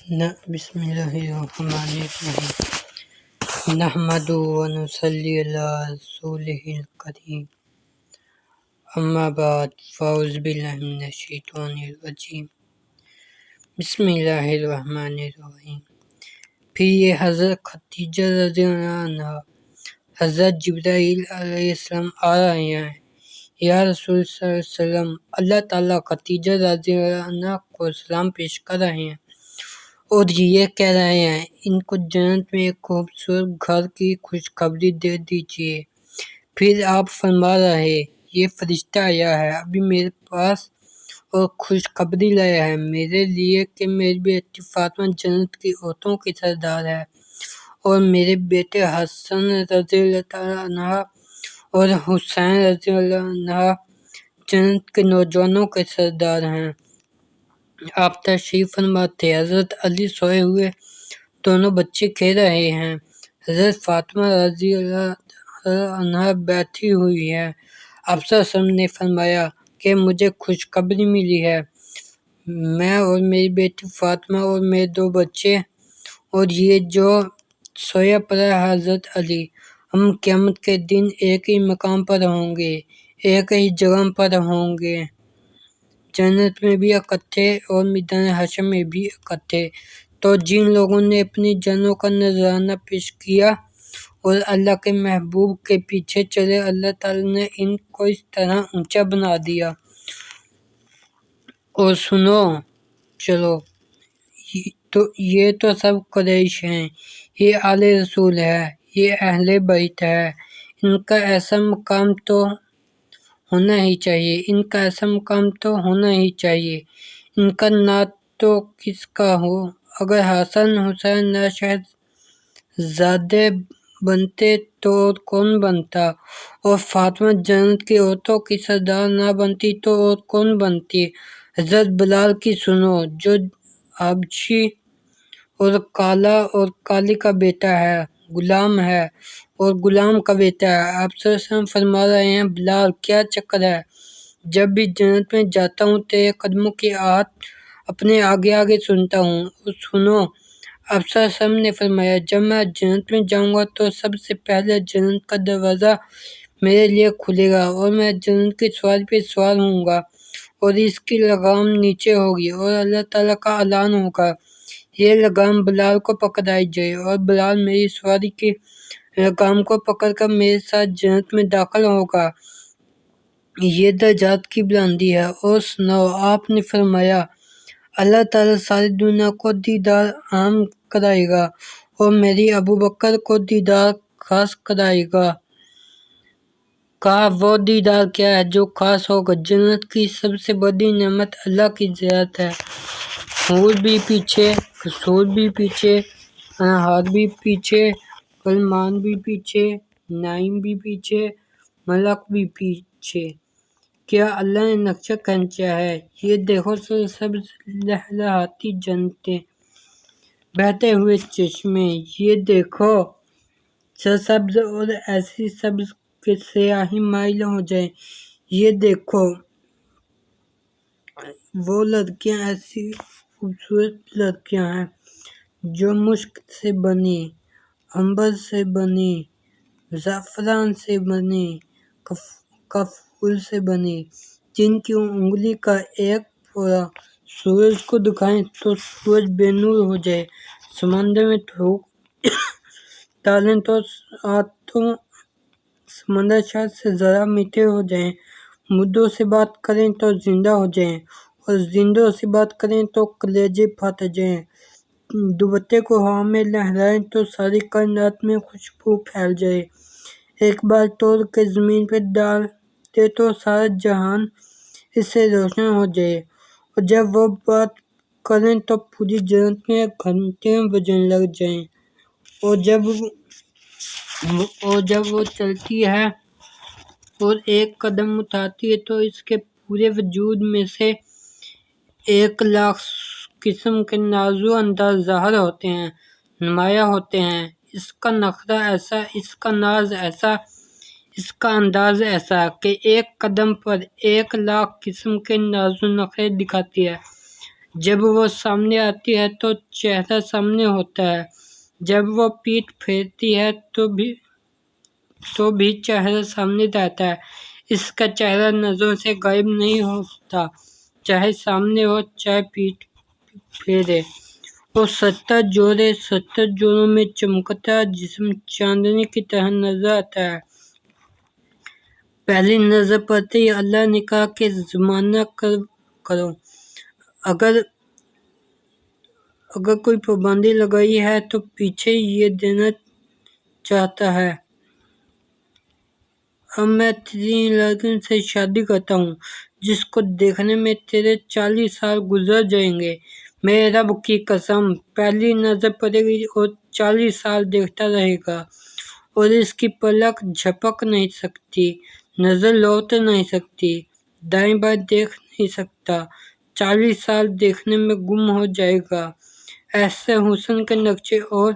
بسم اللہ الرحمن الرحیم نحمد و نصلی علی رسولہ الکریم اما بعد فاعوذ باللہ من الشیطان الرجیم بسم اللہ الرحمن الرحیم۔ پھر یہ حضرت خدیجہ رضی اللہ عنہ حضرت جبرائیل علیہ السلام آ رہے ہیں۔ یا رسول صلی اللہ علیہ وسلم، اللہ تعالیٰ خدیجہ رضی اللہ عنہ کو سلام پیش کر رہے ہیں اور یہ کہہ رہے ہیں ان کو جنت میں ایک خوبصورت گھر کی خوشخبری دے دیجیے۔ پھر آپ فرما رہے یہ فرشتہ آیا ہے ابھی میرے پاس اور خوشخبری لایا ہے میرے لیے کہ میری بیٹی فاطمہ جنت کی عورتوں کی سردار ہے اور میرے بیٹے حسن رضی اللہ تعالیٰ عنہ اور حسین رضی اللہ عنہ جنت کے نوجوانوں کے سردار ہیں۔ آپ تشریف فرما تھے، حضرت علی سوئے ہوئے دونوں بچے کھیل رہے ہیں، حضرت فاطمہ رضی اللہ عنہا بیٹھی ہوئی ہے۔ آپ صلی اللہ علیہ وسلم نے فرمایا کہ مجھے خوشخبری ملی ہے، میں اور میری بیٹی فاطمہ اور میرے دو بچے اور یہ جو سویا پڑا ہے حضرت علی، ہم قیامت کے دن ایک ہی مقام پر ہوں گے، ایک ہی جگہ پر ہوں گے، جنت میں بھی اکٹھے اور میدان حشر میں بھی اکٹھے۔ تو جن لوگوں نے اپنی جانوں کا نذرانہ پیش کیا اور اللہ کے محبوب کے پیچھے چلے، اللہ تعالیٰ نے ان کو اس طرح اونچا بنا دیا۔ اور سنو چلو، یہ تو سب قریش ہیں، یہ آل رسول ہے، یہ اہل بیت ہے، ان کا ایسا مقام تو ہونا ہی چاہیے، ان کا ایسا مقام تو ہونا ہی چاہیے، ان کا نعت تو کس کا ہو۔ اگر حسن حسین نہ شہزادے بنتے تو اور کون بنتا، اور فاطمہ جنت کی عورتوں کی سردار نہ بنتی تو اور کون بنتی۔ حضرت بلال کی سنو، جو حبشی اور کالا اور کالی کا بیٹا ہے، غلام ہے اور غلام کا بیٹا ہے۔ آپ صلی اللہ علیہ وسلم فرما رہے ہیں بلال کیا چکر ہے، جب بھی جنت میں جاتا ہوں تیرے قدموں کی آہٹ اپنے آگے آگے سنتا ہوں۔ اور سنو، آپ صلی اللہ علیہ وسلم نے فرمایا جب میں جنت میں جاؤں گا تو سب سے پہلے جنت کا دروازہ میرے لیے کھلے گا اور میں جنت کی سواری پہ سوار ہوں گا اور اس کی لگام نیچے ہوگی اور اللہ تعالیٰ کا اعلان ہوگا یہ لگام بلال کو پکڑائی جائے، اور بلال میری سواری کی لگام کو پکڑ کر میرے ساتھ جنت میں داخل ہوگا۔ یہ درجات کی بلندی ہے۔ اور سنو، آپ نے فرمایا اللہ تعالیٰ ساری دنیا کو دیدار عام کرائے گا اور میری ابوبکر کو دیدار خاص کرائے گا۔ کہا وہ دیدار کیا ہے جو خاص ہوگا؟ جنت کی سب سے بڑی نعمت اللہ کی زیارت ہے۔ حور بھی پیچھے، قصور بھی پیچھے، انہار بھی پیچھے، غلمان بھی پیچھے، نعیم بھی پیچھے، ملک بھی پیچھے۔ کیا اللہ نے نقشہ کھینچا ہے؟ یہ دیکھو سرسبز لہلہاتی جنتیں، بہتے ہوئے چشمے، یہ دیکھو سرسبز اور ایسی سبز کہ سیاہی مائل ہو جائے، یہ دیکھو وہ لڑکیاں، ایسی خوبصورت لڑکیاں ہیں جو مشک سے بنی، عنبر سے بنی، زعفران سے بنی، کافور سے بنی، جن کی انگلی کا ایک پھوڑا سورج کو دکھائیں تو سورج بے نور ہو جائے، سمندر میں تھوک ڈالیں تو آٹھوں سمندر شہد سے ذرا میٹھے ہو جائیں، مردوں سے بات کریں تو زندہ ہو جائیں اور زندوں سے بات کریں تو کلیجے پھٹ جائیں، دوپٹے کو ہوا میں لہرائیں تو ساری کائنات میں خوشبو پھیل جائے، ایک بار توڑ کے زمین پہ ڈال دے تو سارا جہان اس سے روشن ہو جائے، اور جب وہ بات کریں تو پوری جنت میں گھنٹیاں بجنے لگ جائیں، اور جب وہ چلتی ہے اور ایک قدم اٹھاتی ہے تو اس کے پورے وجود میں سے 1,00,000 قسم کے نازو انداز ظاہر ہوتے ہیں، نمایاں ہوتے ہیں۔ اس کا نخرہ ایسا، اس کا ناز ایسا، اس کا انداز ایسا کہ ایک قدم پر 1,00,000 قسم کے ناز و نخرے دکھاتی ہے۔ جب وہ سامنے آتی ہے تو چہرہ سامنے ہوتا ہے، جب وہ پیٹھ پھیرتی ہے تو بھی چہرہ سامنے رہتا ہے۔ اس کا چہرہ نظروں سے غائب نہیں ہوتا، چاہے سامنے ہو چاہے پیٹھ پھیرے۔ وہ 70 جوڑوں میں چمکتا جسم چاندنی کی طرح نظر آتا ہے۔ پہلی نظر پڑتے ہی اللہ نے کہا کہ زمانہ کرو، اگر کوئی پابندی لگائی ہے تو پیچھے یہ دینا چاہتا ہے۔ اب میں تیری لڑکی سے شادی کرتا ہوں جس کو دیکھنے میں تیرے 40 سال گزر جائیں گے۔ میرے رب کی قسم، پہلی نظر پڑے گی اور 40 سال دیکھتا رہے گا، اور اس کی پلک جھپک نہیں سکتی، نظر لوٹ نہیں سکتی، دائیں بائیں دیکھ نہیں سکتا، 40 سال دیکھنے میں گم ہو جائے گا۔ ایسے حسن کے نقشے اور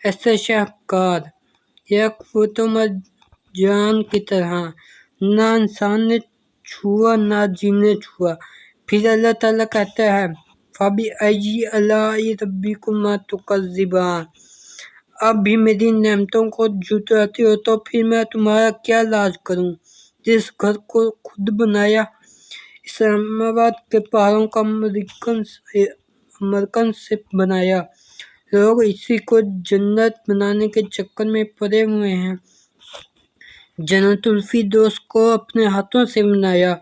ایسے شاہکار، یک فوتو جان کی طرح، نہ انسان نے چھوا نہ جن نے چھوا۔ پھر اللہ تعالیٰ کہتا ہے فَبِأَيِّ آلَاءِ رَبِّكُمَا تُكَذِّبَانِ، اب بھی میری نعمتوں کو جھٹلاتے ہو تو پھر میں تمہارا کیا علاج کروں؟ جس گھر کو خود بنایا، اسلام آباد کے پہاڑوں کا مرکز سے بنایا، لوگ اسی کو جنت بنانے کے چکر میں پڑے ہوئے ہیں۔ جنت الفردوس کو اپنے ہاتھوں سے بنایا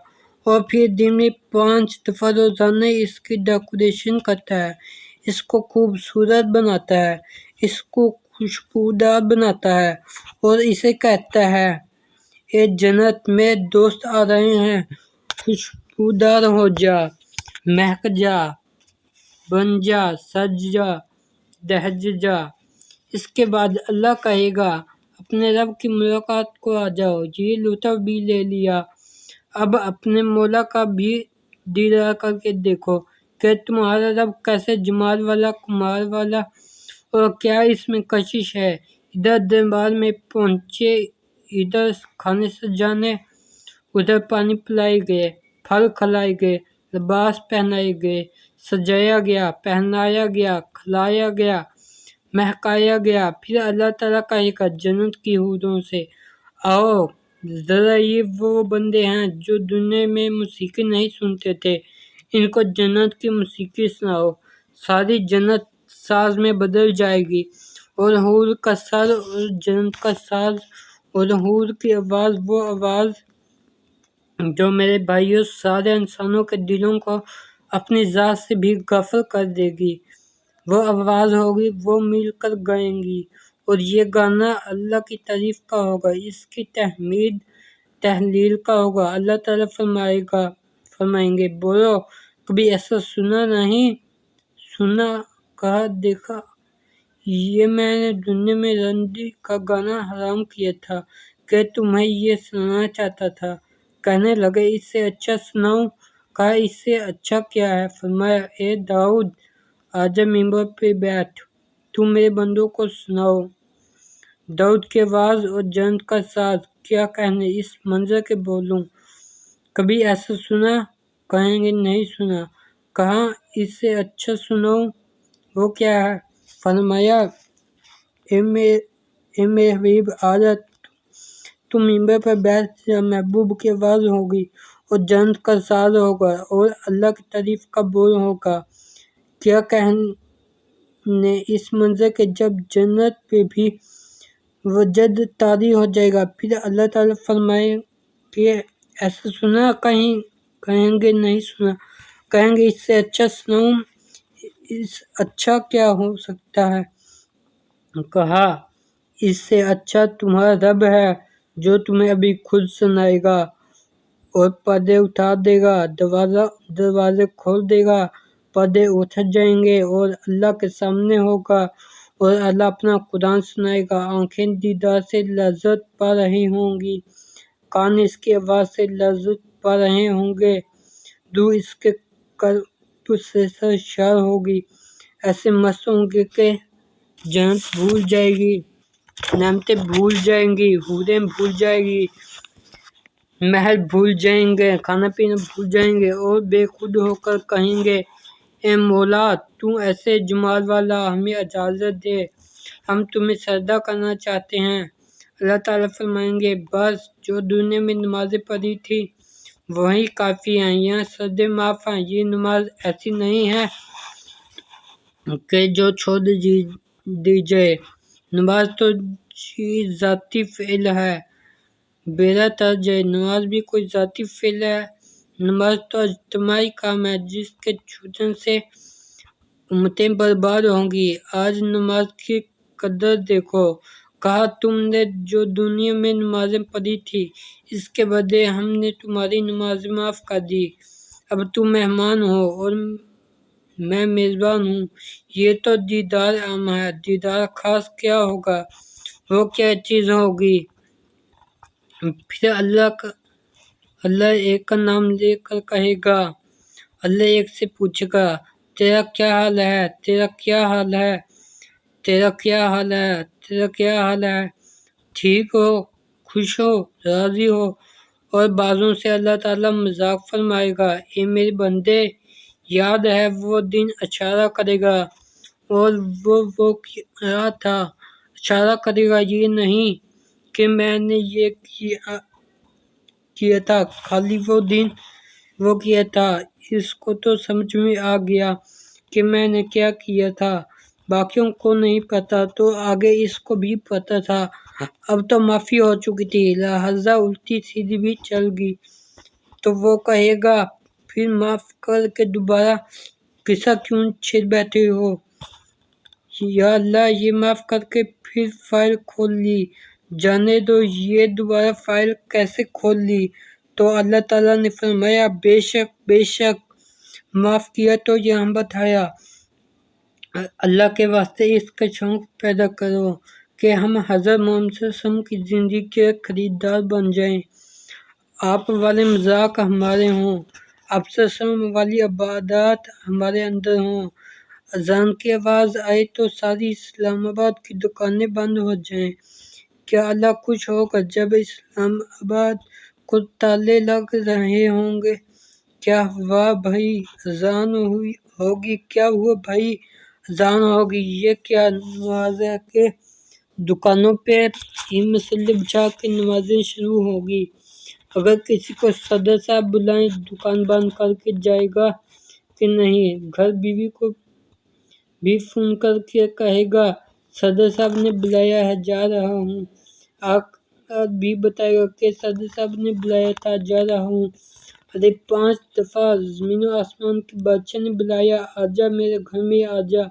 اور پھر دن میں 5 دفعہ روزانہ اس کی ڈیکوریشن کرتا ہے، اس کو خوبصورت بناتا ہے، اس کو خوشبودار بناتا ہے اور اسے کہتا ہے اے جنت میرے دوست آ رہے ہیں، خوشبودار ہو جا، مہک جا، بن جا، سج جا، دہج جا۔ اس کے بعد اللہ کہے گا اپنے رب کی ملاقات کو آ جاؤ، یہ لطف بھی لے لیا، اب اپنے مولا کا بھی دیدار کر کے دیکھو کہ تمہارا رب کیسے جمال والا، کمال والا، اور کیا اس میں کشش ہے۔ ادھر دربار میں پہنچے، ادھر کھانے سجانے، ادھر پانی پلائے گئے، پھل کھلائے گئے، لباس پہنائے گئے، سجایا گیا، پہنایا گیا، کھلایا گیا، مہکایا گیا۔ پھر اللہ تعالیٰ کہے گا جنت کی حوروں سے آؤ ذرا، یہ وہ بندے ہیں جو دنیا میں موسیقی نہیں سنتے تھے، ان کو جنت کی موسیقی سناؤ۔ ساری جنت ساز میں بدل جائے گی، اور حور کا سر اور جنت کا ساز اور حور کی آواز، وہ آواز جو میرے بھائیوں سارے انسانوں کے دلوں کو اپنی ذات سے بھی غافل کر دے گی، وہ آواز ہوگی، وہ مل کر گائیں گی، اور یہ گانا اللہ کی تعریف کا ہوگا، اس کی تحمید تہلیل کا ہوگا۔ اللہ تعالیٰ فرمائیں گے بولو کبھی ایسا سنا نہیں؟ سنا، کہا دیکھا، یہ میں نے دنیا میں رندی کا گانا حرام کیا تھا کہ تمہیں یہ سنانا چاہتا تھا۔ کہنے لگے اس سے اچھا سناؤں؟ کہا اس سے اچھا کیا ہے؟ فرمایا اے داؤد آجا ممبر پہ بیٹھ، تم میرے بندوں کو سناؤ داؤد کی آواز اور جنت کا ساز، کیا کہنے اس منظر کے بولوں؟ کبھی ایسا سنا؟ کہیں گے نہیں سنا۔ کہا اس سے اچھا سناؤں؟ وہ کیا ہے؟ فرمایا اے میرے حبیب آجا، تم ممبر پر بیٹھ جا، محبوب کی آواز ہوگی اور جنت کا ساز ہوگا اور اللہ کی تعریف کا بول ہوگا۔ کیا کہنے اس منظر کے جب جنت پہ بھی وجد طاری ہو جائے گا۔ پھر اللہ تعالیٰ فرمائے کہ ایسا سنا؟ کہیں گے نہیں سنا۔ کہیں گے اس سے اچھا سناؤں؟ اس اچھا کیا ہو سکتا ہے؟ کہا اس سے اچھا تمہارا رب ہے جو تمہیں ابھی خود سنائے گا اور پردے اتار دے گا، دروازے کھول دے گا، پردے اٹھ جائیں گے اور اللہ کے سامنے ہوگا اور اللہ اپنا قرآن سنائے گا۔ آنکھیں دیدار سے لذت پا رہی ہوں گی، کان اس کی آواز سے لذت پا رہے ہوں گے، روح اس کے قلب سے سرشار ہوگی، ایسے مست ہوں گے کہ جنت بھول جائے گی، نعمتیں بھول جائیں گی، حوریں بھول جائے گی، محل بھول جائیں گے، کھانا پینا بھول جائیں گے، اور بے خود ہو کر کہیں گے اے مولا تو ایسے جمال والا، ہمیں اجازت دے، ہم تمہیں سجدہ کرنا چاہتے ہیں۔ اللہ تعالیٰ فرمائیں گے بس جو دنیا میں نمازیں پڑھی تھی وہی کافی ہیں، یہاں سجدے معاف ہیں۔ یہ نماز ایسی نہیں ہے کہ جو چھوڑ دی جائے، نماز تو چیز ذاتی فعل ہے، بیرا ترج ہے، نماز بھی کوئی ذاتی فعل ہے۔ نماز تو اجتماعی کام ہے جس کے چھوٹنے سے امتیں برباد ہوں گی۔ آج نماز کی قدر دیکھو، کہا تم نے جو دنیا میں نمازیں پڑھی تھی اس کے بدلے ہم نے تمہاری نمازیں معاف کر دی، اب تم مہمان ہو اور میں میزبان ہوں۔ یہ تو دیدار عام ہے، دیدار خاص کیا ہوگا، وہ کیا چیز ہوگی؟ پھر اللہ ایک کا نام لے کر کہے گا، اللہ ایک سے پوچھے گا تیرا کیا حال ہے، تیرا کیا حال ہے، تیرا کیا حال ہے، تیرا کیا حال ہے، ٹھیک ہو، خوش ہو، راضی ہو؟ اور بعضوں سے اللہ تعالیٰ مذاق فرمائے گا، اے میرے بندے یاد ہے وہ دن، اشارہ کرے گا، اور وہ کیا تھا، اشارہ کرے گا، یہ نہیں کہ میں نے یہ کیا تھا، خالی وہ دن وہ کیا تھا، اس کو تو سمجھ میں آ گیا کہ میں نے کیا کیا تھا، باقیوں کو نہیں پتا، تو آگے اس کو بھی پتا تھا، اب تو معافی ہو چکی تھی، لہذا الٹی سیدھی بھی چل گئی۔ تو وہ کہے گا پھر معاف کر کے دوبارہ قصہ کیوں چھیڑ بیٹھے ہو؟ یا اللہ یہ معاف کر کے پھر فائل کھول لی، جانے دو یہ دوبارہ فائل کیسے کھول لی؟ تو اللہ تعالیٰ نے فرمایا بے شک معاف کیا تو یہاں بتایا، اللہ کے واسطے اس کا شوق پیدا کرو کہ ہم حضرت محمد صلی اللہ علیہ وسلم کی زندگی کے خریدار بن جائیں، آپ والے مذاق ہمارے ہوں، آپ صلی اللہ علیہ وسلم والی عبادات ہمارے اندر ہوں، اذان کی آواز آئے تو ساری اسلام آباد کی دکانیں بند ہو جائیں۔ کیا اللہ خوش ہوگا جب اسلام آباد کو تالے لگ رہے ہوں گے؟ کیا ہوا بھائی اذان ہوگی، کیا ہوا بھائی اذان ہوگی، یہ کیا نماز ہے کہ دکانوں پہ ہی مسلے بچھا کے نمازیں شروع ہوگی؟ اگر کسی کو صدر صاحب بلائیں دکان بند کر کے جائے گا کہ نہیں؟ گھر بیوی کو بھی فون کر کے کہے گا صدر صاحب نے بلایا ہے جا رہا ہوں، آقا بھی بتائے گا کہ صدر صاحب نے بلایا تھا جا رہا ہوں، ارے 5 دفعہ زمین و آسمان کے بادشاہ نے بلایا آجا میرے گھر میں آجا،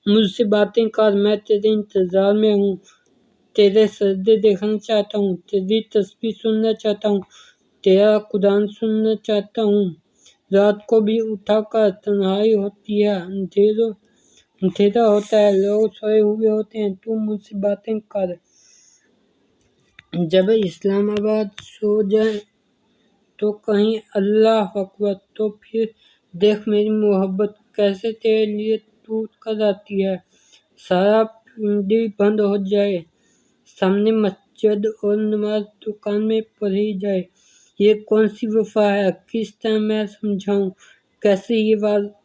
مجھ سے باتیں کر، میں تیرے انتظار میں ہوں، تیرے سجدے دیکھنا چاہتا ہوں، تیری تسبیح سننا چاہتا ہوں، تیرا قرآن سننا چاہتا ہوں۔ رات کو بھی اٹھا کر تنہائی ہوتی ہے، اندھیرا ہوتا ہے، لوگ سوئے ہوئے ہوتے ہیں، تو مجھ سے باتیں کر۔ جب اسلام آباد سو جائے تو کہیں اللہ اکبر، تو پھر دیکھ میری محبت کیسے تیرے لیے ٹوٹ کر آتی ہے، سارا پنڈی بند ہو جائے، سامنے مسجد اور نماز دکان میں پڑھی جائے، یہ کون سی وفا ہے؟ کس طرح میں سمجھاؤں، کیسے یہ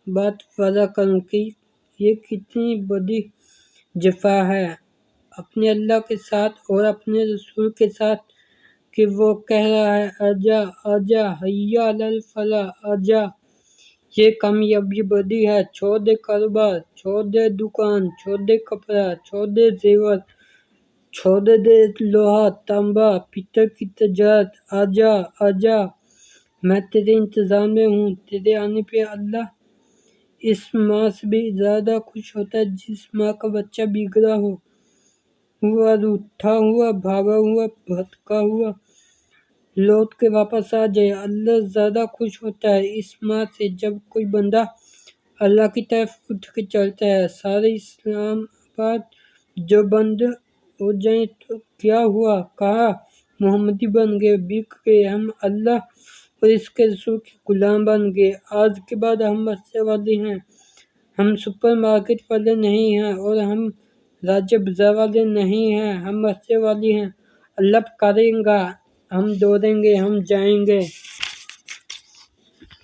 بات واضح کروں کہ یہ کتنی بڑی جفا ہے اپنے اللہ کے ساتھ اور اپنے رسول کے ساتھ، کہ وہ کہہ رہا ہے آجا آجا حی علی الفلاح، آجا، یہ کامیابی بڑی ہے، چھوڑ دے کاروبار، چھوڑ دے دکان، چھوڑ دے کپڑا، چھوڑ دے زیور، چھوڑ دے لوہا تانبا پیتل کی تجارت، آجا آجا، میں تیرے انتظار میں ہوں۔ تیرے آنے پہ اللہ اس ماں سے بھی زیادہ خوش ہوتا ہے جس ماں کا بچہ بگڑا ہوا، روٹھا ہوا، بھاگا ہوا، بھٹکا ہوا لوٹ کے واپس آ جائے۔ اللہ زیادہ خوش ہوتا ہے اس ماں سے جب کوئی بندہ اللہ کی طرف اٹھ کے چلتا ہے۔ سارے اسلام آباد جو بند ہو جائیں تو کیا ہوا، کہا محمدی بن گئے، بک گئے، ہم اللہ اور اس کے رسول کے غلام بن گئے، آج کے بعد ہم مسجد والے ہیں، ہم سپر مارکیٹ والے نہیں ہیں، اور ہم راجہ بازار والے نہیں ہیں، ہم مسجد والے ہیں، اللہ پکاریں گا، ہم دوڑیں گے، ہم جائیں گے،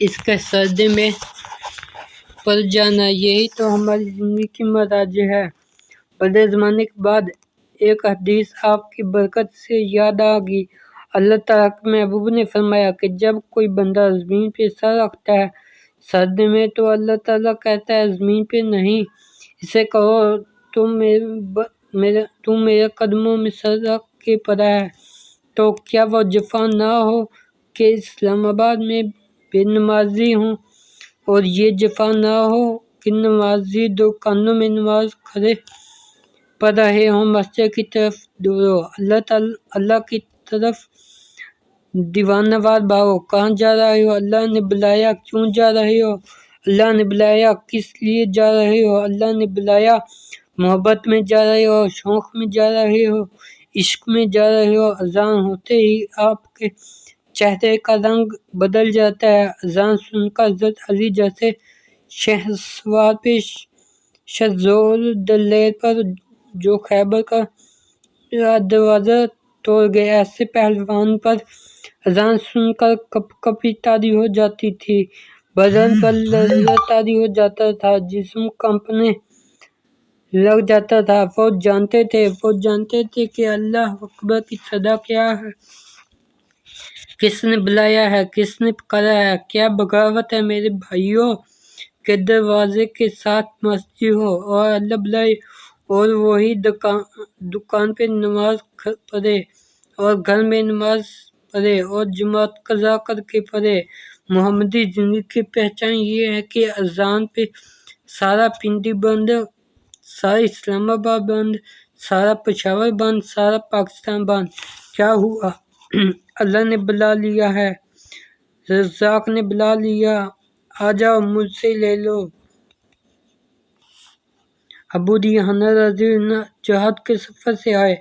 اس کے سجدے میں پر جانا، یہی تو ہماری زندگی کی مراحل ہے۔ بڑے زمانے کے بعد ایک حدیث آپ کی برکت سے یاد آ گئی۔ اللہ تعالیٰ کے محبوب نے فرمایا کہ جب کوئی بندہ زمین پہ سر رکھتا ہے سجدے میں تو اللہ تعالیٰ کہتا ہے زمین پہ نہیں، اسے کہو تو میرے قدموں میں سر رکھ کے پڑا ہے، تو کیا وہ جفا نہ ہو کہ اسلام آباد میں بے نمازی ہوں، اور یہ جفا نہ ہو کہ نمازی دکانوں میں نماز کھڑے پڑھ رہے ہوں، مسجد کی طرف دوڑو، اللہ کی طرف دیوانہ وار بھاگو، کہاں جا رہے ہو؟ اللہ نے بلایا، کیوں جا رہے ہو؟ اللہ نے بلایا، کس لیے جا رہے ہو؟ اللہ نے بلایا، محبت میں جا رہے ہو، شوق میں جا رہے ہو، عشق میں جا رہے ہو؟ اذان ہوتے ہی آپ کے چہرے کا رنگ بدل جاتا ہے۔ اذان سن کر حضرت علی جیسے شہسوار پہ شہزور دلیر پر جو خیبر کا دروازہ توڑ گئے، ایسے پہلوان پر اذان سن کر کپ کپی طاری ہو جاتی تھی، بدن پر لرزہ طاری ہو جاتا تھا، جسم کانپنے لگ جاتا تھا۔ وہ جانتے تھے کہ اللہ اکبر کی صدا کیا ہے، کس نے بلایا ہے، کس نے پکارا ہے۔ کیا بغاوت ہے میرے بھائیوں کہ دروازے کے ساتھ مسجد ہو اور اللہ بلائے اور وہی دکان پہ نماز پڑھے اور گھر میں نماز پڑھے اور جماعت قضا کر کے پڑھے۔ محمدی زندگی کی پہچان یہ ہے کہ اذان پہ سارا پنڈی بند، سارا اسلام آباد بند، سارا پشاور بند، سارا پاکستان بند۔ کیا ہوا؟ اللہ نے بلا لیا ہے، رزاق نے بلا لیا، آ جاؤ مجھ سے لے لو۔ ابو ریحانہ رضی اللہ عنہ جہاد کے سفر سے آئے،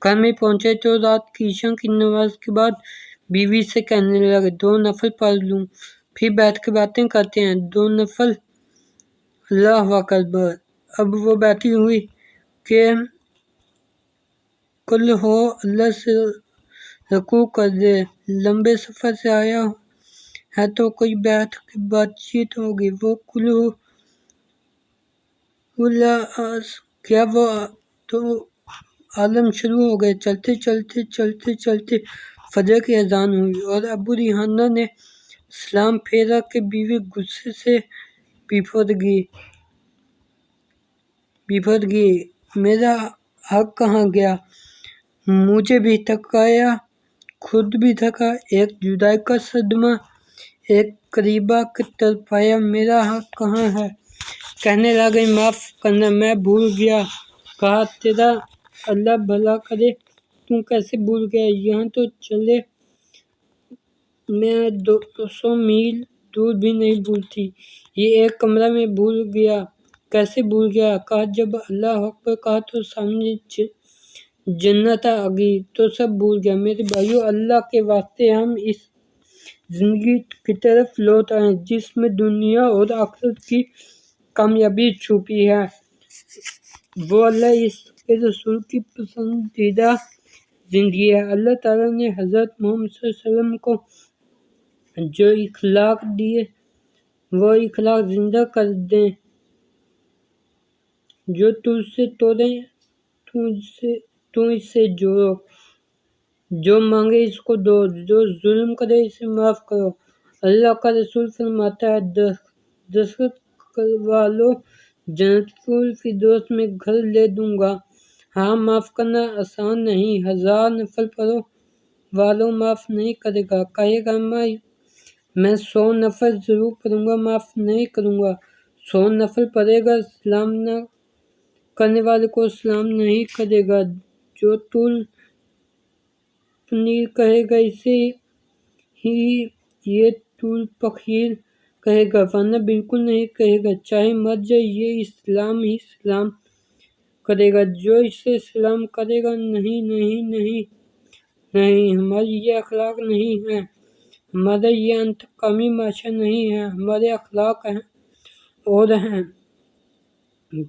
گھر میں پہنچے تو رات کی عشاء کی نماز کے بعد بیوی سے کہنے لگے 2 نفل پڑھ لوں، پھر بیٹھ کے باتیں کرتے ہیں۔ 2 نفل، اللہ اکبر۔ اب وہ بیٹھی ہوئی کہ کل ہو اللہ سے رکوع کر دے، لمبے سفر سے آیا ہے تو کوئی بیٹھ کے بات چیت ہوگی، وہ کل ہو کیا وہ تو عالم شروع ہو گئے۔ چلتے فجر کی اذان ہوئی اور ابو ریحانہ نے سلام پھیرا کہ بیوی غصے سے بفر گئی، میرا حق کہاں گیا؟ مجھے بھی تھکایا، خود بھی تھکا، ایک جدائی کا صدمہ، ایک قریبا کے طرف آیا، میرا حق کہاں ہے؟ کہنے لگے معاف کرنا، میں بھول گیا۔ کہا تیرا اللہ بھلا کرے، تو کیسے بھول گیا؟ یہاں تو چلے میں 200 میل دور بھی نہیں بھولتی، یہ ایک کمرہ میں بھول گیا، کیسے بھول گیا؟ کہا جب اللہ اکبر کہا تو سامنے جنت آ گئی تو سب بھول گیا۔ میرے بھائیو، اللہ کے واسطے ہم اس زندگی کی طرف لوٹ آئیں جس میں دنیا اور آخرت کی کامیابی چھپی ہے۔ وہ اللہ اس کے رسول کی پسندیدہ زندگی ہے۔ اللہ تعالیٰ نے حضرت محمد صلی اللہ علیہ وسلم کو جو اخلاق دیے وہ اخلاق زندہ کر دیں، جو تجھ سے توڑیں تو اس سے جوڑو، جو مانگے اس کو دو، جو ظلم کرے اسے معاف کرو۔ اللہ کا رسول فرماتا ہے دستخط کروا لو، جنت الفردوس میں گھر لے دوں گا۔ ہاں، معاف کرنا آسان نہیں، 1000 نفل پڑھو والوں معاف نہیں کرے گا، کہے گا میں 100 نفل ضرور پڑھوں گا، معاف نہیں کروں گا۔ 100 نفل پڑھے گا، سلام نہ کرنے والے کو سلام نہیں کرے گا، جو طول پنیر کہے گا اسے ہی یہ طول پخیر کہے گا، ورنہ بالکل نہیں کہے گا، چاہے مر جائے یہ اسلام ہی سلام کرے گا، جو اسے سلام کرے گا نہیں، ہماری یہ اخلاق نہیں ہے، ہمارا یہ انتقامی معاشرہ نہیں ہے، ہمارے اخلاق اور ہیں۔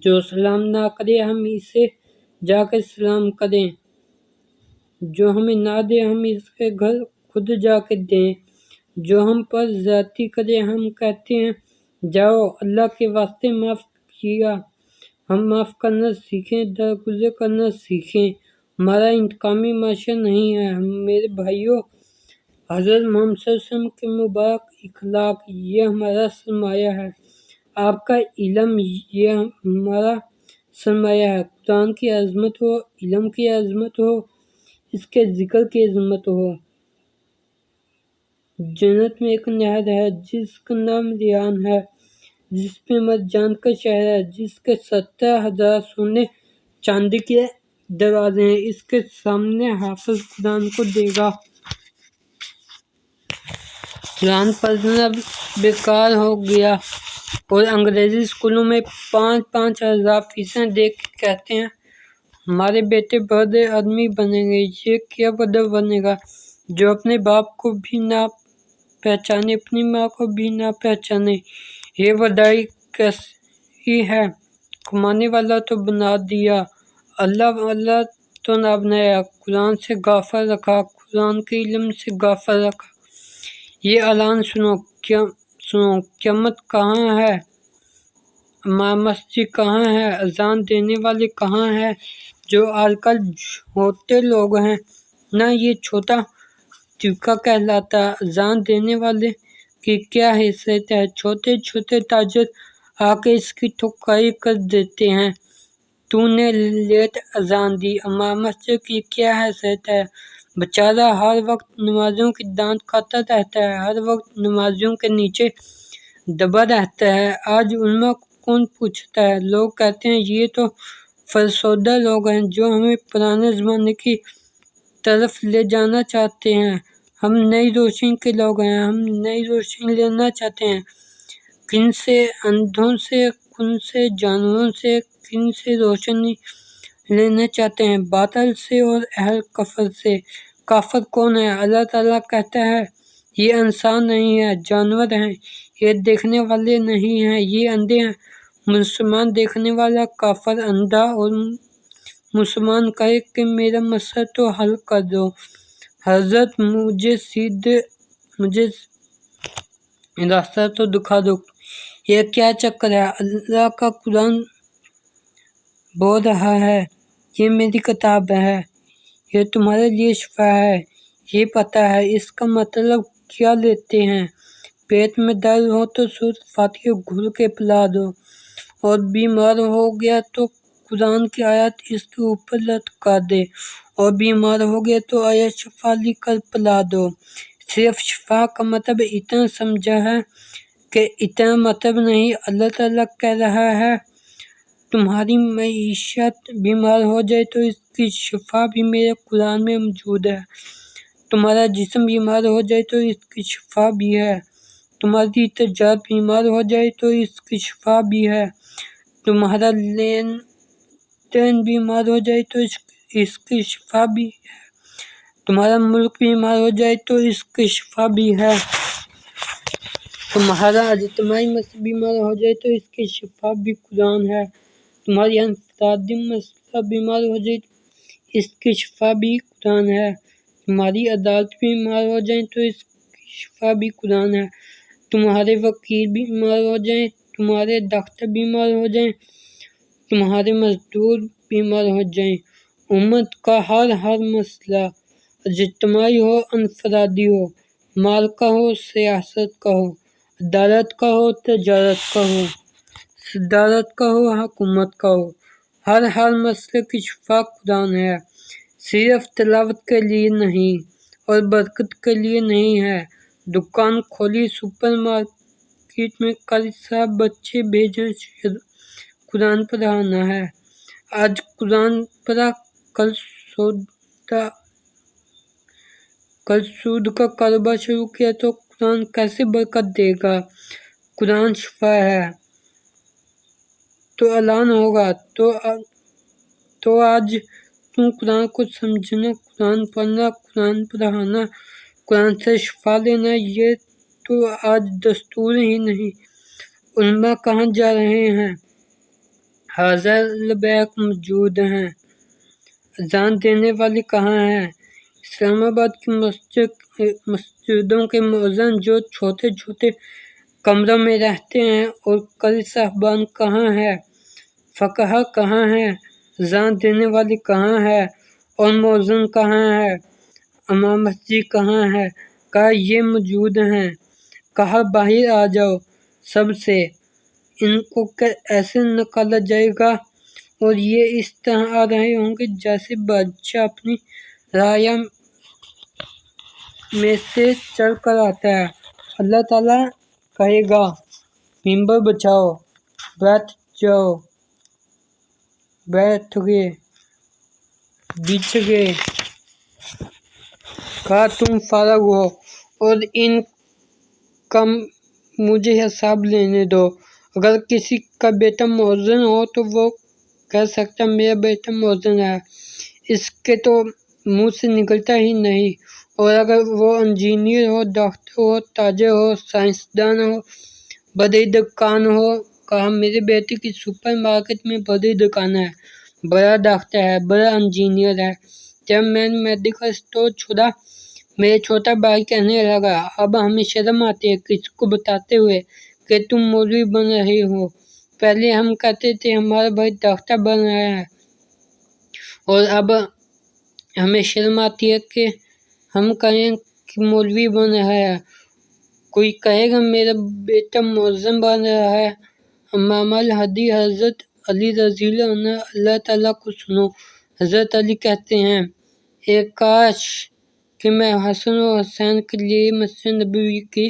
جو سلام نہ کرے ہم اسے جا کے سلام کریں، جو ہمیں نہ دے ہم اس کے گھر خود جا کے دیں، جو ہم پر زیادتی کرے ہم کہتے ہیں جاؤ، اللہ کے واسطے معاف کیا، ہم معاف کرنا سیکھیں، درگزر کرنا سیکھیں۔ ہمارا انتقامی معاشرہ نہیں ہے۔ میرے بھائیوں، حضرت محمد صلی اللہ علیہ وسلم کے مبارک اخلاق یہ ہمارا سرمایہ ہے۔ آپ کا علم یہ ہمارا سرمایہ ہے۔ قرآن کی عظمت ہو، علم کی عظمت ہو، اس کے ذکر کی عظمت ہو۔ جنت میں ایک نہر ہے جس کا نام ریحان ہے، جس پہ مرجان کا شہر ہے، جس کے 70,000 سونے چاندی کے دروازے ہیں۔ اس کے سامنے حافظ قرآن کو دے گا۔ قرآن پڑھنا بیکار ہو گیا اور انگریزی اسکولوں میں 5,000 فیسیں دے کے کہتے ہیں ہمارے بیٹے بڑے آدمی بنیں گے۔ یہ کیا بڑا بنے گا جو اپنے باپ کو بھی نہ پہچانے، اپنی ماں کو بھی نہ پہچانے؟ یہ بڑائی کیسی ہے؟ کمانے والا تو بنا دیا، اللہ والا تو نہ بنایا۔ قرآن سے غافل رکھا، قرآن کے علم سے غافل رکھا۔ یہ اعلان سنو، قیامت کہاں ہے؟ مسجد کہاں ہے؟ اذان دینے والے کہاں ہیں؟ جو آج کل چھوٹے لوگ ہیں نا، یہ چھوٹا طبقہ کہلاتا ہے۔ اذان دینے والے کی کیا حیثیت ہے؟ چھوٹے چھوٹے تاجر آ کے اس کی ٹھکائی کر دیتے ہیں۔ تو نے لیٹ اذان دی، امام مسجد کی کیا حیثیت ہے؟ بیچارہ ہر وقت نمازیوں کی ڈانٹ کھاتا رہتا ہے، ہر وقت نمازیوں کے نیچے دبا رہتا ہے۔ آج علماء کو کون پوچھتا ہے؟ لوگ کہتے ہیں یہ تو فرسودہ لوگ ہیں جو ہمیں پرانے زمانے کی طرف لے جانا چاہتے ہیں۔ ہم نئی روشنی کے لوگ ہیں، ہم نئی روشنی لینا چاہتے ہیں۔ کن سے؟ اندھوں سے، کن سے، جانوروں سے، کن سے روشنی لینا چاہتے ہیں؟ باطل سے اور اہل کفر سے۔ کافر کون ہے؟ اللہ تعالیٰ کہتا ہے یہ انسان نہیں ہے، جانور ہیں، یہ دیکھنے والے نہیں ہیں، یہ اندھے ہیں۔ مسلمان دیکھنے والا کافر اندھا اور مسلمان کہے کہ میرا مسئلہ تو حل کر دو، حضرت مجھے راستہ تو دکھا دو۔ یہ کیا چکر ہے؟ اللہ کا قرآن بول رہا ہے یہ میری کتاب ہے، یہ تمہارے لیے شفا ہے، یہ پتہ ہے۔ اس کا مطلب کیا لیتے ہیں؟ پیٹ میں درد ہو تو سورۃ فاتحہ گھل کے پلا دو، اور بیمار ہو گیا تو قرآن کی آیت اس کے اوپر لٹکا دے، اور بیمار ہو گیا تو آیت شفا لکھ کر پلا دو۔ صرف شفا کا مطلب اتنا سمجھا ہے کہ اتنا مطلب نہیں۔ اللہ تعالیٰ کہہ رہا ہے تمہاری معیشت بیمار ہو جائے تو اس کی شفا بھی میرے قرآن میں موجود ہے۔ تمہارا جسم بیمار ہو جائے تو اس کی شفا بھی ہے۔ تمہاری تجارت بیمار ہو جائے تو اس کی شفا بھی ہے۔ تمہارا لین دین بیمار ہو جائے تو اس کی شفا بھی ہے۔ تمہارا ملک بیمار ہو جائے تو اس کی شفا بھی ہے۔ تمہارا اجتماعی مسئلہ بیمار ہو جائے تو اس کی شفا بھی قرآن ہے۔ تمہاری انفرادی مسئلہ بیمار ہو جائے تو اس کی شفا بھی قرآن ہے۔ تمہاری عدالت بیمار ہو جائے تو اس کی شفا بھی قرآن ہے۔ تمہارے وکیل بیمار ہو جائیں، تمہارے ڈاکٹر بیمار ہو جائیں، تمہارے مزدور بیمار ہو جائیں، امت کا ہر مسئلہ، اجتماعی ہو انفرادی ہو، مال کا ہو سیاست کا ہو، عدالت کا ہو تجارت کا ہو، صدارت کا ہو حکومت کا ہو، ہر مسئلے کی شفا قرآن ہے۔ صرف تلاوت کے لیے نہیں اور برکت کے لیے نہیں ہے۔ دکان کھولی، سپر مارکیٹ میں قاری صاحب بچے بھیجے، قرآن پڑھانا ہے۔ آج قرآن پڑھا، کل سود کا کاروبار شروع کیا تو قرآن کیسے برکت دے گا؟ قرآن شفا ہے تو اعلان ہوگا۔ تو آج تم قرآن کو سمجھنا، قرآن پڑھنا، قرآن پڑھانا، قرآن سے شفا لینا، یہ تو آج دستور ہی نہیں۔ علماء کہاں جا رہے ہیں؟ حاضر البیک موجود ہیں۔ اذان دینے والے کہاں ہیں؟ اسلام آباد کی مسجدوں کے مؤذن جو چھوٹے چھوٹے کمروں میں رہتے ہیں اور قاری صاحبان کہاں ہے، فقہا کہاں ہے، اذان دینے والے کہاں ہے اور مؤذن کہاں ہے، امام مسجد کہاں ہے؟ کہا یہ موجود ہیں۔ کہا باہر آ جاؤ سب سے، ان کو ایسے نکالا جائے گا اور یہ اس طرح آ رہے ہوں گے جیسے بادشاہ اپنی رعایا میں سے چل کر آتا ہے۔ اللہ تعالیٰ کہے گا ممبر بچھاؤ، بیٹھ جاؤ، بیٹھ گئے، بچھ گئے۔ کہا تم فارغ ہو اور ان کا مجھے حساب لینے دو۔ اگر کسی کا بیٹا مؤذن ہو تو وہ کہہ سکتا ہے میرا بیٹا مؤذن ہے، اس کے تو منہ سے نکلتا ہی نہیں۔ اور اگر وہ انجینئر ہو، ڈاکٹر ہو، تاجر ہو، سائنسدان ہو، بڑی دکان ہو، کہا میرے بیٹے کی سپر مارکیٹ میں بڑی دکان ہے، بڑا ڈاکٹر ہے، بڑا انجینئر ہے۔ جب میں نے میڈیکل اسٹور چھوڑا، میرے چھوٹا بھائی کہنے لگا اب ہمیں شرم آتی ہے کسی کو بتاتے ہوئے کہ تم مولوی بن رہے ہو۔ پہلے ہم کہتے تھے ہمارا بھائی ڈاکٹر بن رہا ہے، اور اب ہمیں شرم آتی ہے کہ ہم کہیں کہ مولوی بن رہا ہے۔ کوئی کہے گا میرا بیٹا مؤذن بن رہا ہے۔ امام الہدی حضرت علی رضی اللہ عنہ، اللہ تعالیٰ کو سنو، حضرت علی کہتے ہیں اے کاش کہ میں حسن و حسین کے لیے مسجد نبوی کی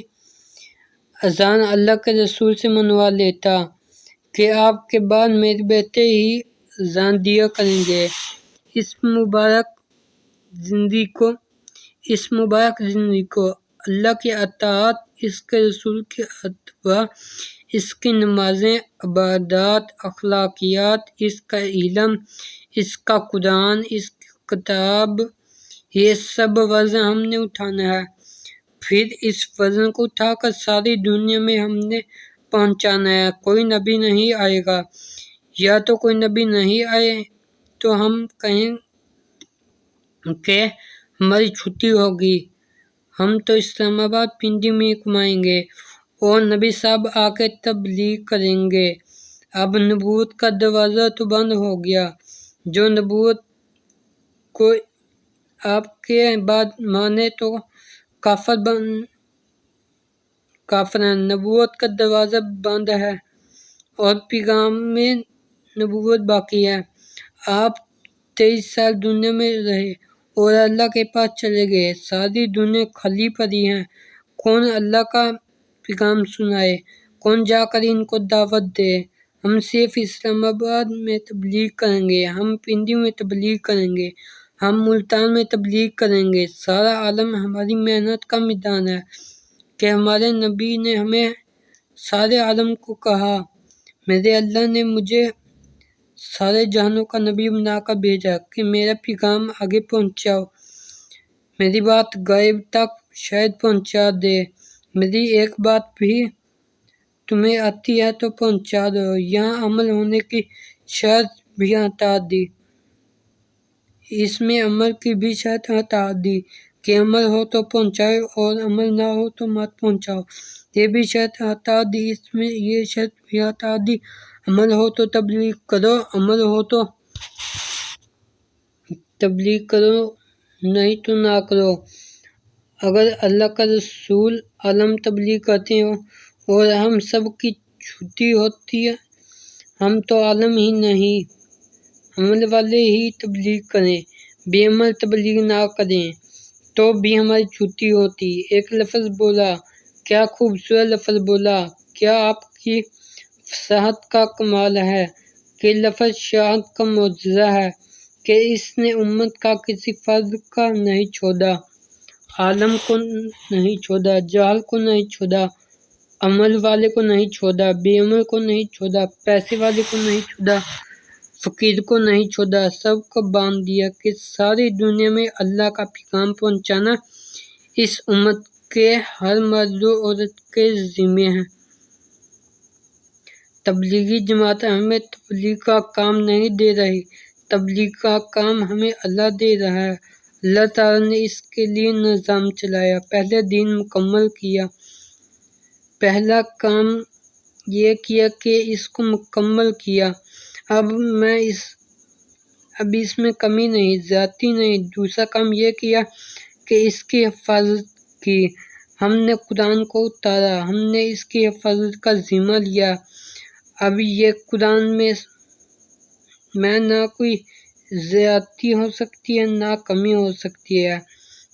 اذان اللہ کے رسول سے منوا لیتا کہ آپ کے بعد میرے بیٹے ہی اذان دیا کریں گے۔ اس مبارک زندگی کو اللہ کی اطاعت، اس کے رسول کی اتباع، اس کی نمازیں، عبادات، اخلاقیات، اس کا علم، اس کا قرآن، اس کی کتاب، یہ سب وزن ہم نے اٹھانا ہے۔ پھر اس وزن کو اٹھا کر ساری دنیا میں ہم نے پہنچانا ہے۔ کوئی نبی نہیں آئے گا، یا تو کوئی نبی نہیں آئے تو ہم کہیں کہ ہماری چھٹی ہوگی، ہم تو اسلام آباد پنڈی میں کمائیں گے اور نبی صاحب آ کے تبلیغ کریں گے۔ اب نبوت کا دروازہ تو بند ہو گیا، جو نبوت کو آپ کے بعد مانے تو کافر ہیں۔ نبوت کا دروازہ بند ہے اور پیغام میں نبوت باقی ہے۔ آپ 23 سال دنیا میں رہے اور اللہ کے پاس چلے گئے، ساری دنیا خالی پڑی ہے۔ کون اللہ کا پیغام سنائے، کون جا کر ان کو دعوت دے؟ ہم صرف اسلام آباد میں تبلیغ کریں گے، ہم پنڈی میں تبلیغ کریں گے، ہم ملتان میں تبلیغ کریں گے۔ سارا عالم ہماری محنت کا میدان ہے کہ ہمارے نبی نے ہمیں سارے عالم کو کہا میرے اللہ نے مجھے سارے جہانوں کا نبی بنا کر بھیجا کہ میرا پیغام آگے پہنچاؤ، میری بات غیب تک شاید پہنچا دے، میری ایک بات بھی تمہیں آتی ہے تو پہنچا دو۔ یہاں عمل ہونے کی شرط بھی ہٹا دی، اس میں عمل کی بھی شرط ہٹا دی کہ عمل ہو تو پہنچاؤ اور عمل نہ ہو تو مت پہنچاؤ، یہ بھی شرط ہٹا دی، اس میں یہ شرط بھی ہٹا دی عمل ہو تو تبلیغ کرو، عمل ہو تو تبلیغ کرو، نہیں تو نہ کرو۔ اگر اللہ کا رسول عالم تبلیغ کرتے ہو اور ہم سب کی چھٹی ہوتی ہے، ہم تو عالم ہی نہیں، عمل والے ہی تبلیغ کریں، بے عمل تبلیغ نہ کریں تو بھی ہماری چھٹی ہوتی۔ ایک لفظ بولا، کیا خوبصورت لفظ بولا، کیا آپ کی فصاحت کا کمال ہے کہ لفظ شہادت کا معجزہ ہے کہ اس نے امت کا کسی فرد کا نہیں چھوڑا، عالم کو نہیں چھوڑا، جاہل کو نہیں چھوڑا، عمل والے کو نہیں چھوڑا، بے عمل کو نہیں چھوڑا، پیسے والے کو نہیں چھوڑا، فقیر کو نہیں چھوڑا، سب کو باندھ دیا کہ ساری دنیا میں اللہ کا پیغام پہنچانا اس امت کے ہر مرد و عورت کے ذمہ ہے۔ تبلیغی جماعت ہمیں تبلیغ کا کام نہیں دے رہی، تبلیغ کا کام ہمیں اللہ دے رہا ہے۔ اللہ تعالیٰ نے اس کے لیے نظام چلایا، پہلے دن مکمل کیا، پہلا کام یہ کیا کہ اس کو مکمل کیا۔ اب اس میں کمی نہیں، زیادتی نہیں۔ دوسرا کام یہ کیا کہ اس کی حفاظت کی۔ ہم نے قرآن کو اتارا، ہم نے اس کی حفاظت کا ذمہ لیا۔ اب یہ قرآن میں نہ کوئی زیادتی ہو سکتی ہے، نہ کمی ہو سکتی ہے،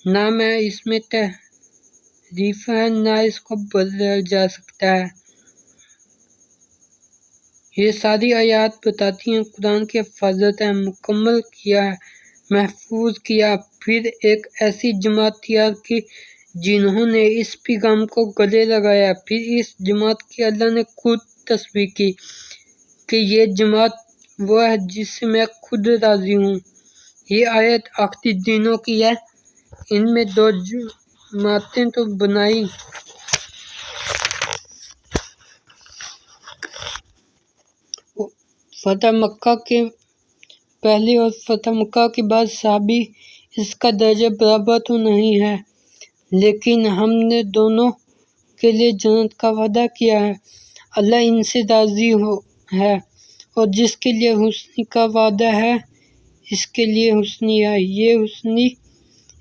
نہ میں اس میں تحریف ہے، نہ اس کو بدلا جا سکتا ہے۔ یہ ساری آیات بتاتی ہیں قرآن کی حفاظت ہے، مکمل کیا ہے، محفوظ کیا۔ پھر ایک ایسی جماعت تیار کی جنہوں نے اس پیغام کو گلے لگایا۔ پھر اس جماعت کی اللہ نے خود تصویر کی کہ یہ جماعت وہ ہے جس سے میں خود راضی ہوں۔ یہ آیت آخری دنوں کی ہے۔ ان میں دو جماعتیں تو بنائی۔ فتح مکہ کے پہلے اور فتح مکہ کے بعد صحابی اس کا درجہ برابر تو نہیں ہے، لیکن ہم نے دونوں کے لیے جنت کا وعدہ کیا ہے۔ اللہ ان سے راضی ہے، اور جس کے لیے حسنی کا وعدہ ہے اس کے لیے حسنی ہے۔ یہ حسنی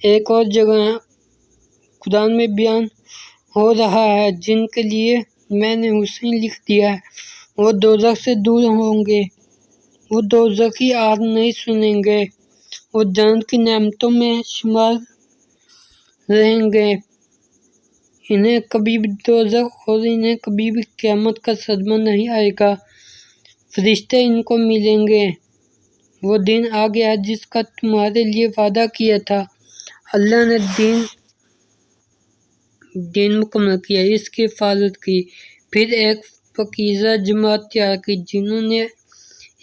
ایک اور جگہ قرآن میں بیان ہو رہا ہے۔ جن کے لیے میں نے حسنی لکھ دیا ہے وہ دوزخ سے دور ہوں گے، وہ دوزخی آگ نہیں سنیں گے، وہ جنت کی نعمتوں میں شمار رہیں گے۔ انہیں کبھی بھی دوزخ اور انہیں کبھی بھی قیامت کا صدمہ نہیں آئے گا۔ فرشتے ان کو ملیں گے۔ وہ دن آ گیا ہے جس کا تمہارے لیے وعدہ کیا تھا۔ اللہ نے دین مکمل کیا، اس کی حفاظت کی۔ پھر ایک پاکیزہ جماعت تیار کی جنہوں نے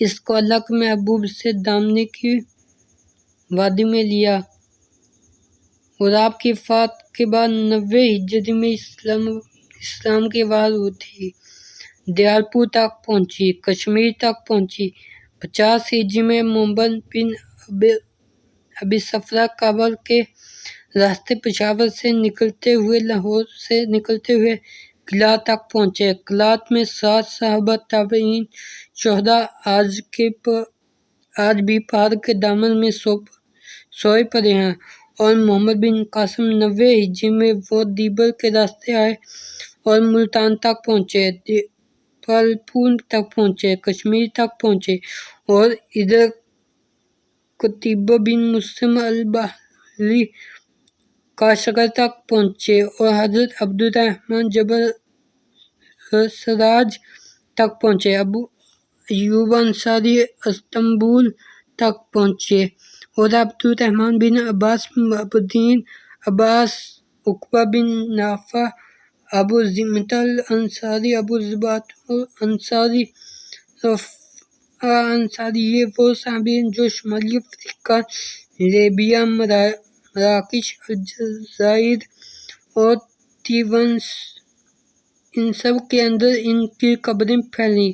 اس کو اللہ کے محبوب سے دامنی کی وادی میں لیا۔ اور آپ کی وفات کے بعد 90 ہجری میں اسلام کی آواز اٹھی، دیالپور تک پہنچی، کشمیر تک پہنچی۔ 50 ہجری میں محمد بن ابی صفرا کابل کے راستے پشاور سے نکلتے ہوئے لاہور سے نکلتے ہوئے قلعہ تک پہنچے۔ قلعہ میں 7 صحابہ تابعین شہداء آج بھی پہاڑ کے دامن میں سوئے پڑے ہیں۔ اور محمد بن قاسم 90 ہجری میں وہ دیبل کے راستے آئے اور ملتان تک پہنچے، دیالپور تک پہنچے، کشمیر تک پہنچے، اور ادھر قتیبہ بن مسلم البحری کاشغر تک پہنچے، اور حضرت عبدالرحمن جبل السراج تک پہنچے۔ ابو ایوب انصاری استنبول تک پہنچے، اور عبدالرحمن بن عباس معبدین عباس، عقبہ بن نافع، ابو زمعہ الانصاری، ابو زبعہ الانصاری، رفاعہ انصاری، یہ وہ صحابی ہیں جو شمالی افریقہ، لیبیا، مراکش، الجزائر اور تیونس، ان سب کے اندر ان کی قبریں پھیلیں۔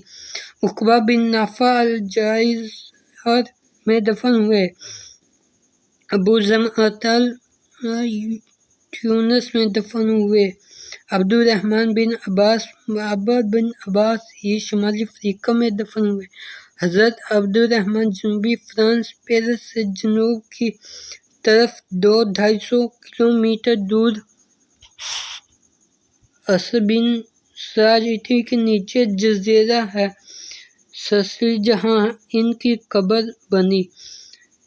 عقبہ بن نافع الجزائر میں دفن ہوئے، ابو زمعہ تیونس میں دفن ہوئے، عبدالرحمن بن عباس، معبد بن عباس، یہ شمالی افریقہ میں دفن ہوئے۔ حضرت عبدالرحمن جنوبی فرانس، پیرس سے جنوب کی طرف 200-250 کلومیٹر دور، عصر بن سراج اٹلی کے نیچے جزیرہ ہے سسلی جہاں ان کی قبر بنی۔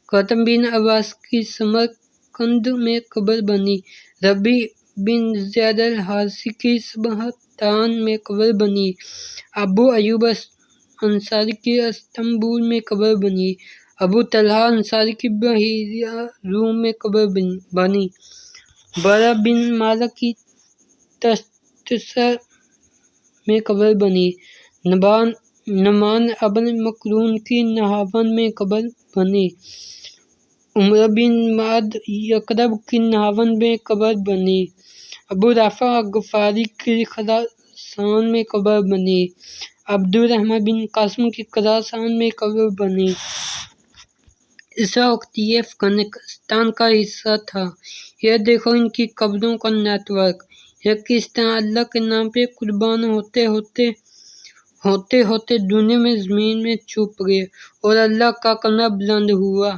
قاسم بن عباس کی سمرقند میں قبر بنی۔ ربیع بن زیاد الحارثی کی سبہتان میں قبر بنی۔ ابو ایوب انصاری کی استنبول میں قبر بنی۔ ابو طلحہ انصاری کی بحیرہ روم میں قبر بنی۔ برا بن مالک کی تستر میں قبر بنی۔ نعمان ابن مقرون کی نہاون میں قبر بنی۔ عمرو بن معد یثرب کی نہاون میں قبر بنی۔ ابو رافع غفاری کی خراسان میں قبر بنی۔ عبدالرحمن بن قاسم کی خراسان میں قبر بنی۔ اس وقت یہ افغانستان کا حصہ تھا۔ یہ دیکھو ان کی قبروں کا نیٹ ورک۔ یا کس طرح اللہ کے نام پہ قربان ہوتے ہوتے دنیا میں زمین میں چھپ گئے اور اللہ کا کلمہ بلند ہوا۔